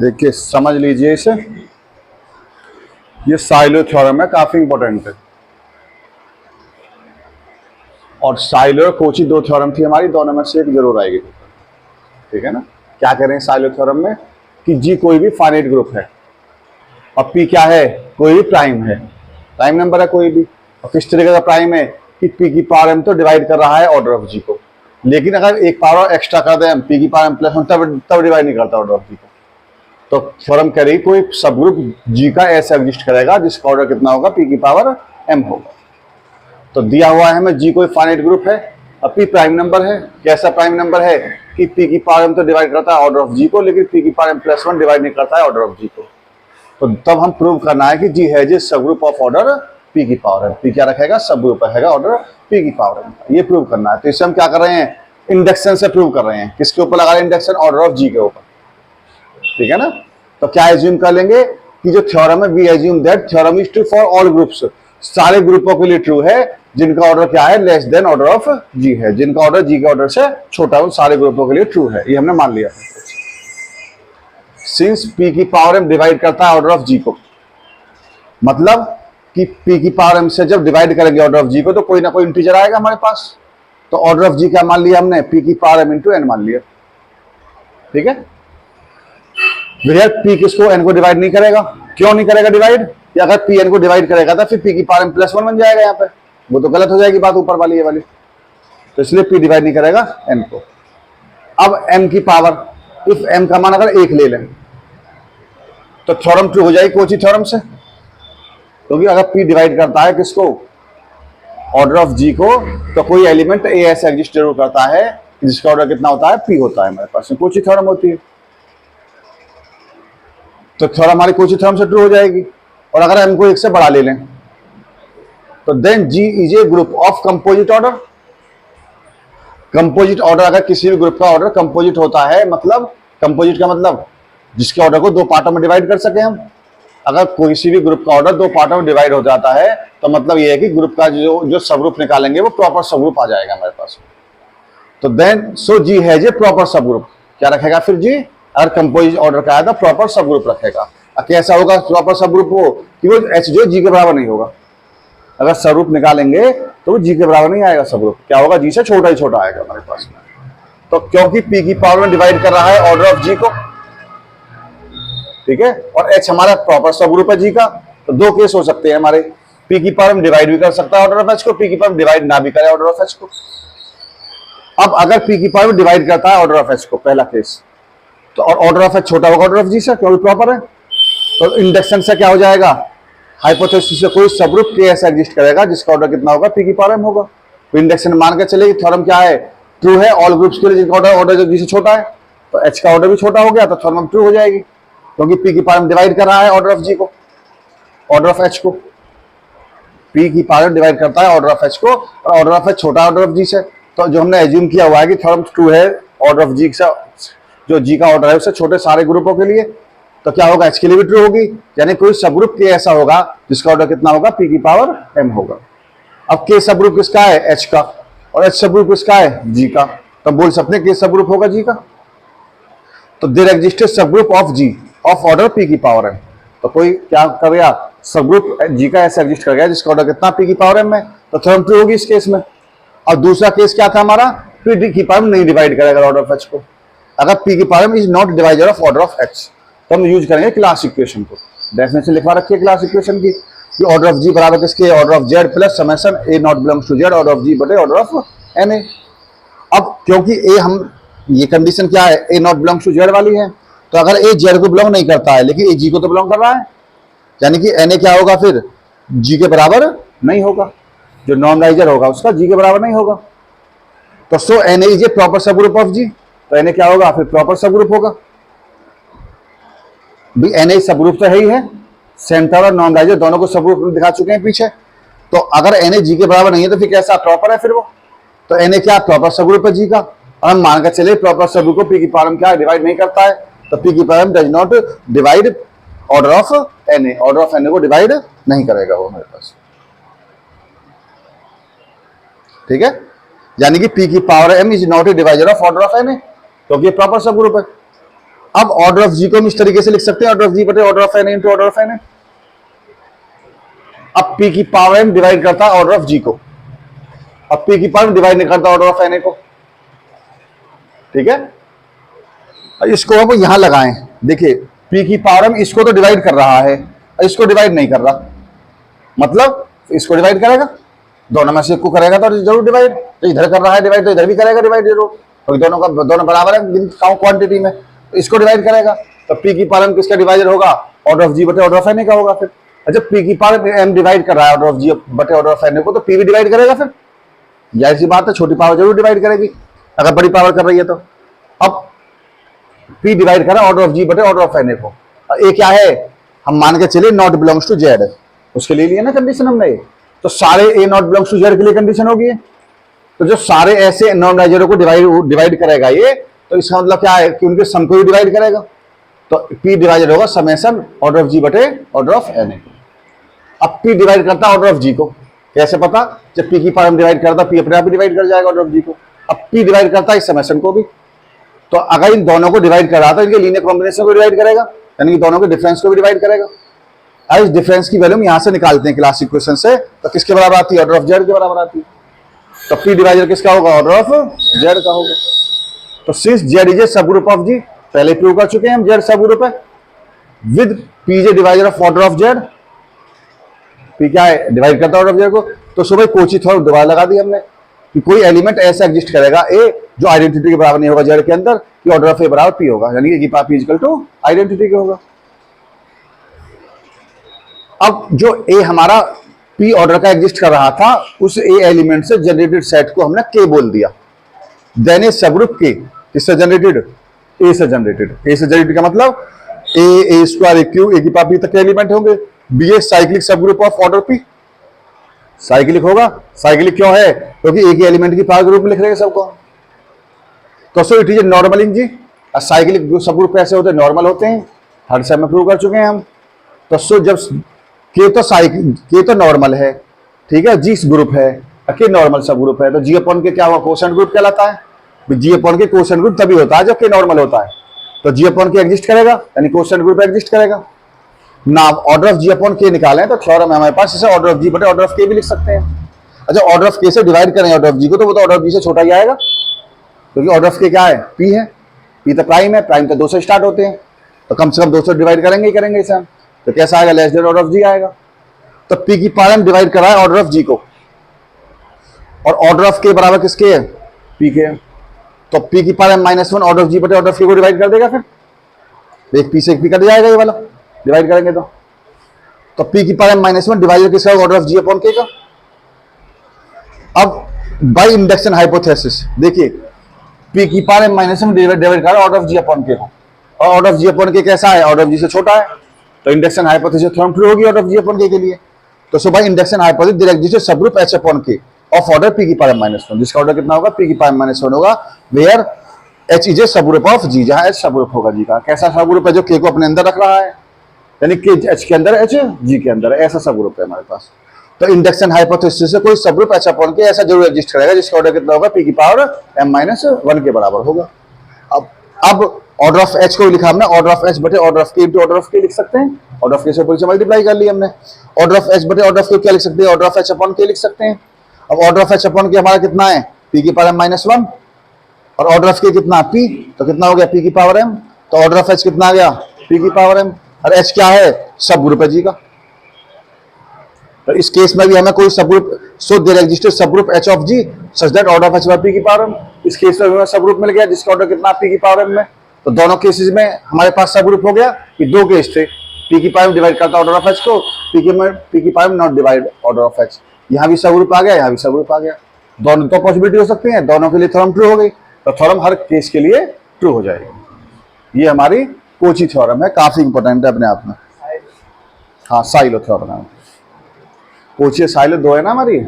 देखिए समझ लीजिए इसे, ये साइलो थ्योरम है, काफी इंपॉर्टेंट है। और साइलो और कोची दो थ्योरम थी हमारी, दोनों में से एक जरूर आएगी। ठीक है ना। क्या कह रहे हैं साइलो थ्योरम में कि जी कोई भी फाइनाइट ग्रुप है और पी क्या है, कोई भी प्राइम है, प्राइम नंबर है कोई भी। और किस तरीके का प्राइम है कि पी की पावर एम तो डिवाइड कर रहा है ऑर्डर ऑफ जी को, लेकिन अगर एक पावर एक्स्ट्रा कर दें पी की पावर एम प्लस वन, तब डिवाइड नहीं करता ऑर्डर ऑफ जी को। तो थ्योरम कह रही कोई सब ग्रुप जी का ऐसा एग्जिस्ट करेगा जिसका ऑर्डर कितना होगा, पी की पावर एम होगा। तो दिया हुआ है हमें जी कोई फाइनाइट ग्रुप है और पी प्राइम नंबर है। कैसा प्राइम नंबर है कि पी की पावर एम तो डिवाइड करता है ऑर्डर ऑफ जी को, लेकिन पी की power M plus one divide नहीं करता है ऑर्डर ऑफ जी को। तो तब हम प्रूव करना है कि जी है जी सब ग्रुप ऑफ ऑर्डर पी की पावर एम। पी क्या रखेगा, सब ग्रुप रहेगा ऑर्डर पी की पावर एम। ये प्रूव करना है। तो इसे हम क्या कर रहे हैं, इंडक्शन से प्रूव कर रहे हैं। किसके ऊपर लगा रहे हैं इंडक्शन, ऑर्डर ऑफ जी के ऊपर। ठीक है ना। तो क्या एज्यूम कर लेंगे कि जो थ्योरम है, we assume that theorem is true for all groups. सारे ग्रुपों के लिए ट्रू है जिनका ऑर्डर क्या है, लेस देन ऑर्डर ऑफ जी है। जिनका ऑर्डर जी के ऑर्डर से छोटा है, सारे ग्रुपों के लिए ट्रू है। ये हमने मान लिया। सिंस पी की पावर एम डिवाइड करता है ऑर्डर ऑफ जी को, मतलब कि पी की पावर एम से जब डिवाइड करेंगे ऑर्डर ऑफ जी को तो कोई ना कोई इंटीजर आएगा हमारे पास। तो ऑर्डर ऑफ जी क्या मान लिया हमने, पी की पावर एम इंटू एन मान लिया। ठीक है। भैया पी किसको, एन को डिवाइड नहीं करेगा। क्यों नहीं करेगा डिवाइड, कि अगर पी एन को डिवाइड करेगा तो फिर पी की पावर एम प्लस वन बन जाएगा यहाँ पे, वो तो गलत हो जाएगी बात ऊपर वाली ये वाली। तो इसलिए पी डिवाइड नहीं करेगा एन को। अब एम की पावर, इफ एम का मान अगर एक ले लें तो थ्योरम ट्रू हो जाएगी कोची थ्योरम से, क्योंकि अगर पी डिवाइड करता है किसको, ऑर्डर ऑफ जी को, तो कोई एलिमेंट ए ऐसे एग्जिस्ट जरूर करता है जिसका ऑर्डर कितना होता है, पी होता है हमारे पास। कोची थ्योरम होती है। तो थ्योरम हमारी कोची थ्योरम से ट्रू हो जाएगी। और अगर एम को एक से बड़ा ले लें तो then G is a group of composite order. Composite order, अगर किसी भी ग्रुप का ऑर्डर कंपोजिट होता है, मतलब कंपोजिट का मतलब जिसके ऑर्डर को दो पार्टों में डिवाइड कर सके हम। अगर किसी भी ग्रुप का ऑर्डर दो पार्टों में डिवाइड हो जाता है तो मतलब ये है कि ग्रुप का जो सब ग्रुप निकालेंगे वो प्रॉपर सब ग्रुप आ जाएगा हमारे पास। तो देन सो जी है जे प्रॉपर सब ग्रुप। क्या रखेगा फिर जी, अगर कंपोजिट ऑर्डर का आया तो प्रॉपर सब ग्रुप रखेगा। कैसा होगा प्रॉपर सब ग्रुप, वो कि वो एच जो जी के बराबर नहीं होगा। अगर सब ग्रुप निकालेंगे तो वो जी के बराबर नहीं आएगा सब ग्रुप। क्या होगा, जी से छोटा ही छोटा आएगा हमारे पास में। तो क्योंकि पी की पावर में डिवाइड कर रहा है ऑर्डर ऑफ जी को, ठीक है, और एच हमारा प्रॉपर सब ग्रुप है जी का, तो दो केस हो सकते हैं हमारे। पी की पावर में डिवाइड भी कर सकता है ऑर्डर ऑफ एच को, पी की पावर में डिवाइड ना भी करे ऑर्डर ऑफ एच को। अब अगर पी की पावर में डिवाइड करता है ऑर्डर ऑफ एच को, पहला केस, तो ऑर्डर ऑफ एच छोटा होगा ऑर्डर ऑफ जी से, क्योंकि प्रॉपर है। तो इंडक्शन से क्या हो जाएगा, हाइपोथेसिस से कोई सब ग्रुप के ऐसा एग्जिस्ट करेगा जिसका ऑर्डर कितना होगा, पी की पावर एम होगा। तो इंडक्शन मान के चले थ्योरम क्या है, ट्रू है ऑल ग्रुप्स के लिए जिनका ऑर्डर जो जी से छोटा है। तो एच का ऑर्डर भी छोटा हो गया तो थ्योरम ट्रू हो जाएगी, क्योंकि पी की पावर में डिवाइड कर रहा है ऑर्डर ऑफ जी को, ऑर्डर ऑफ एच को। पी की पावर डिवाइड करता है ऑर्डर ऑफ एच को, और ऑर्डर ऑफ एच छोटा ऑर्डर ऑफ जी से। तो जो हमने एज्यूम किया हुआ है कि थ्योरम ट्रू है ऑर्डर ऑफ जी से, जो जी का ऑर्डर है उससे छोटे सारे ग्रुपों के लिए, तो क्या होगा, एच के लिए भी ट्रू होगी। यानी कोई सब ग्रुप के ऐसा होगा जिसका ऑर्डर कितना होगा, पी की पावर एम होगा। अब के सब ग्रुप किसका है, एच का, और एच सब ग्रुप किसका है, जी का। तो बोल सकते हैं के सब ग्रुप होगा जी का। तो there existed sub group of G of order P की पावर एम। तो कोई क्या कर गया, सब ग्रुप जी का ऐसा एग्जिस्ट कर गया जिसका ऑर्डर कितना, पी की पावर एम में, तो थ्योरम ट्रू होगी इस केस में। और दूसरा केस क्या था हमारा, पी की पावर नहीं डिवाइड करेगा ऑर्डर ऑफ एच को। अगर पी की power is not divider of order of H, तो हम यूज करेंगे क्लास इक्वेशन को। डेफिनेशन लिखवा रखिए क्लास इक्वेशन की, कि ऑर्डर ऑफ जी बराबर किसके, order of Z plus summation a not belongs to Z order of G बटे ऑर्डर ऑफ एन ए। अब क्योंकि ए हम, ये कंडीशन क्या है, ए नॉट बिलोंग्स टू जेड वाली है, तो अगर ए जेड को बिलोंग नहीं करता है लेकिन ए जी को तो बिलोंग कर रहा है, यानी कि एन ए क्या होगा फिर, जी के बराबर नहीं होगा। जो नॉर्मलाइजर होगा उसका जी के बराबर नहीं होगा। तो so N A is a proper sub group of G, तो एन ए क्या होगा फिर, प्रॉपर सब ग्रुप होगा। भी एन ए सब ग्रुप तो है ही है, सेंटर और नॉर्मलाइजर दोनों को सब ग्रुप दिखा चुके हैं पीछे। तो अगर एन ए जी के बराबर नहीं है तो फिर कैसा प्रॉपर है फिर वो। तो एन ए क्या प्रॉपर सब ग्रुप है जी का। और हम मान कर चले प्रॉपर सब ग्रुप को पी की पावर क्या डिवाइड नहीं करता है, तो पी की power does not divide order of N A, order of N A को डिवाइड नहीं करेगा वो हमारे पास। ठीक है, यानी कि पी की power M is not a divisor of order of N A, क्योंकि प्रॉपर सब ग्रुप है। अब ऑर्डर ऑफ जी को हम इस तरीके से लिख सकते हैं, ऑर्डर ऑफ जी बटे order of N into order of N. अब पी की पावर एम डिवाइड करता है ऑर्डर ऑफ जी को, अब पी की पावर डिवाइड नहीं करता ऑर्डर ऑफ एन को। ठीक है, इसको अब यहां लगाएं, देखिए पी की पावर एम इसको तो डिवाइड कर रहा है, इसको डिवाइड नहीं कर रहा, मतलब इसको डिवाइड करेगा, दोनों में से एक को करेगा तो जरूर डिवाइड, तो इधर कर रहा है डिवाइड तो इधर भी करेगा डिवाइड जरूर, तो दोनों बराबर है क्वांटिटी में, तो इसको डिवाइड करेगा। तो पी की पावर एम किसका डिवाइडर होगा, ऑर्डर ऑफ जी बटे ऑर्डर ऑफ एन का होगा। फिर अच्छा पी की पावर एम डिवाइड कर रहा है ऑर्डर ऑफ जी बटे ऑर्डर ऑफ एन को, तो पी भी डिवाइड करेगा, फिर जाहिर सी बात है छोटी पावर जरूर डिवाइड करेगी अगर बड़ी पावर कर रही है तो। अब पी डिवाइड करा ऑर्डर ऑफ जी बटे ऑर्डर ऑफ एन को, ए क्या है, हम मान के चलिए नॉट बिलोंग्स टू जेड, उसके लिए लिया ना कंडीशन हमने, तो सारे ए नॉट बिलोंग्स टू जेड के लिए कंडीशन होगी। तो जो सारे ऐसे नॉर्मलाइजरों को डिवाइड करेगा ये, तो इसका मतलब क्या है कि उनके सम को भी डिवाइड करेगा, तो पी डिवाइडेड होगा समेशन ऑर्डर ऑफ जी बटे ऑर्डर ऑफ एन। अब पी डिवाइड करता है ऑर्डर ऑफ जी को, कैसे पता, जब पी की पावर डिवाइड करता पी अपने आप ही डिवाइड कर जाएगा ऑर्डर ऑफ जी को। अब पी डिवाइड करता है इस समेशन को भी, तो अगर इन दोनों को डिवाइड कर रहा था इनके लीनियर कॉम्बिनेशन को डिवाइड करेगा, यानी कि दोनों के डिफरेंस को भी डिवाइड करेगा। अब इस डिफरेंस की वैल्यू हम यहां से निकालते हैं क्लास इक्वेशन से, तो किसके बराबर आती है, ऑर्डर ऑफ जेड के बराबर आती है। तो पी डिवाइडर किसका होगा, ऑर्डर ऑफ जेड का होगा। तो सिंस जेड इज ए सब ग्रुप ऑफ जी, पहले प्रूव कर चुके हैं हम जेड सब ग्रुप है, with P J divider of order of Z, P क्या है डिवाइड करता है ऑर्डर ऑफ जेड को, तो सुबह कोची थोड़ा दोबारा लगा दी हमने कि कोई एलिमेंट ऐसा एग्जिस्ट करेगा ए जो आइडेंटिटी के बराबर नहीं होगा जेड के अंदर, कि ऑर्डर ऑफ ए बराबर पी होगा, यानी कि पी इक्वल टू आइडेंटिटी के होगा। अब जो ए हमारा पी ऑर्डर का एग्जिस्ट कर रहा था, उस ए एलिमेंट से जनरेटेड सेट को हमने के बोल दिया, देन ए सबग्रुप के किससे जनरेटेड, ए से जनरेटेड, ए से जनरेटेड का मतलब ए स्क्वायर ए क्यू ए की पावर पी तक के एलिमेंट होंगे, B a cyclic subgroup of order P, cyclic होगा, साइक्लिक क्यों है, क्योंकि एक ही एलिमेंट की पावर ग्रुप में लिख रहे हैं सबको। तो so it is a normal in G, cyclic sub group कैसे होते हैं, नॉर्मल होते हैं, हर समय प्रूव कर चुके हैं हम। तो सो जब के तो साइक्लिक के तो नॉर्मल है, ठीक है, जी ग्रुप है, के नॉर्मल सब ग्रुप है, तो जी अपॉन के क्या हुआ, कोशेंट ग्रुप कहलाता है। जी अपॉन के कोशेंट ग्रुप तभी होता है जब के नॉर्मल होता है, तो जी अपॉन के एग्जिस्ट करेगा यानी कोशेंट ग्रुप एग्जिस्ट करेगा ना। ऑर्डर ऑफ जी अपॉन के निकालें तो थ्योरम है हमारे पास, इसे ऑर्डर ऑफ जी बटे ऑर्डर ऑफ के भी लिख सकते हैं। अच्छा ऑर्डर ऑफ के से डिवाइड करें ऑर्डर ऑफ जी को, तो वो तो ऑर्डर ऑफ जी से छोटा ही आएगा, क्योंकि ऑर्डर ऑफ के क्या है, पी है, पी तो प्राइम है, प्राइम तो 2 से स्टार्ट होते हैं, तो कम से कम 2 से डिवाइड करेंगे ही करेंगे इसे हम, तो कैसा आएगा, लेस देन ऑर्डर ऑफ जी आएगा। तो पी की पावर एम डिवाइड करा है ऑर्डर ऑफ जी को, और ऑर्डर ऑफ के बराबर किसके है, पी के, तो पी की power M -1 order of G बटे ऑर्डर ऑफ के को डिवाइड कर देगा, फिर एक पी से एक पी कट जाएगा ये वाला, डिवाइड करेंगे तो पी की पावर एम -1 डिवाइड किसका ऑर्डर ऑफ जी अपॉन के का। अब बाय इंडक्शन हाइपोथेसिस देखिए, पी की पावर एम -1 डिवाइड कर ऑर्डर ऑफ जी अपॉन के को, और ऑर्डर ऑफ जी अपॉन के कैसा है, ऑर्डर ऑफ जी से छोटा है, तो इंडक्शन हाइपोथेसिस थ्योरम ट्रू होगी ऑर्डर ऑफ जी अपॉन के लिए। तो so by induction hypothesis there exist sub group H upon K of order P की पावर एम -1, जिसका ऑर्डर कितना होगा, पी की पावर -1 होगा, वेयर एच इज ए सब ग्रुप ऑफ जी, जहां एच सब ग्रुप होगा जी का। कैसा सब ग्रुप है, जो के को अपने अंदर रख रहा है, यानी के एच के अंदर एच जी के अंदर, ऐसा सब ग्रुप है हमारे पास। तो इंडक्शन हाइपोथेसिस से कोई सब ग्रुप एच अपॉन के ऐसा जरूर एग्जिस्ट करेगा जिसका ऑर्डर कितना होगा, पी की पावर एम -1 के बराबर होगा। अब ऑर्डर ऑफ एच को लिखा हमने, ऑर्डर ऑफ एच बटे ऑर्डर ऑफ के इंटू ऑर्डर ऑफ के लिख सकते हैं, ऑर्डर ऑफ के से ऊपर से मल्टीप्लाई कर लिया हमने। ऑर्डर ऑफ एच बटे ऑर्डर ऑफ के क्या लिख सकते हैं, ऑर्डर ऑफ एच अपॉन के लिख सकते हैं। अब ऑर्डर ऑफ एच अपॉन के हमारा कितना है, पी की पावर एम -1, और ऑर्डर ऑफ के कितना, पी, तो कितना हो गया, पी की पावर एम, तो ऑर्डर ऑफ एच कितना आ गया, पी की पावर एम, और एच क्या है, सब ग्रुप है जी का। तो इस केस में भी हमें कोई sub group, so there existed sub group H of G such that order of H by P की पावर एम। इस केस में हमें सब ग्रुप मिल गया जिसका ऑर्डर कितना, पी की पावर एम में। तो दोनों केसेस में हमारे पास सब ग्रुप हो गया, कि 2 केस थे, पी की पावर डिवाइड करता ऑर्डर ऑफ एच को, पी की power not divide order of H, यहाँ भी सब ग्रुप आ गया, यहाँ भी सब ग्रुप आ गया, दोनों तो पॉसिबिलिटी हो सकती है, दोनों के लिए थ्योरम ट्रू हो गई, तो थ्योरम हर केस के लिए ट्रू हो जाएगी। ये हमारी कोची थ्योरम है, काफी इंपॉर्टेंट है अपने आप में। हाँ साइलो थ्योरम है, कोची साइलो 2 है ना हमारी।